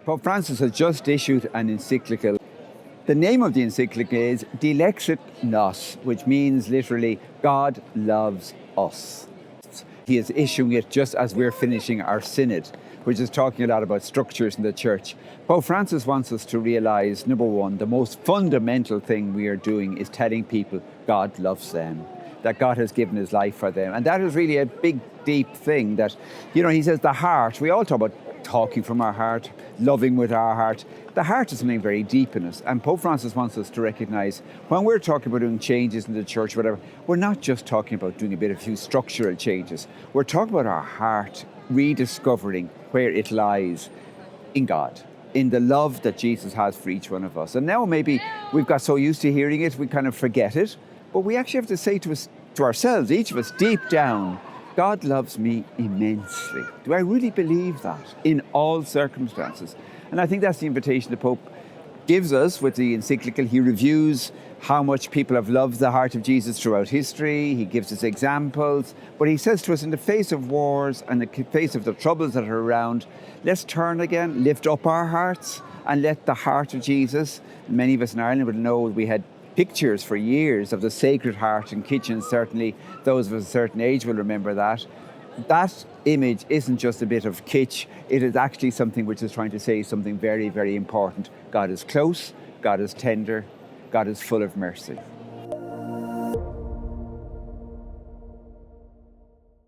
Pope Francis has just issued an encyclical. The name of the encyclical is Dilexit Nos, which means literally, God loves us. He is issuing it just as we're finishing our synod, which is talking a lot about structures in the church. Pope Francis wants us to realize, number one, the most fundamental thing we are doing is telling people God loves them, that God has given his life for them. And that is really a big, deep thing that, he says the heart, we all talk about talking from our heart, loving with our heart. The heart is something very deep in us. And Pope Francis wants us to recognize when we're talking about doing changes in the church, whatever, we're not just talking about doing a few structural changes. We're talking about our heart rediscovering where it lies in God, in the love that Jesus has for each one of us. And now maybe we've got so used to hearing it, we kind of forget it. But we actually have to say to ourselves, each of us, deep down, God loves me immensely. Do I really believe that in all circumstances? And I think that's the invitation the Pope gives us with the encyclical. He reviews how much people have loved the heart of Jesus throughout history. He gives us examples. But he says to us, in the face of wars and the face of the troubles that are around, let's turn again, lift up our hearts and let the heart of Jesus. Many of us in Ireland would know we had pictures for years of the Sacred Heart in kitchens. Certainly those of a certain age will remember that. That image isn't just a bit of kitsch, it is actually something which is trying to say something very, very important. God is close, God is tender, God is full of mercy.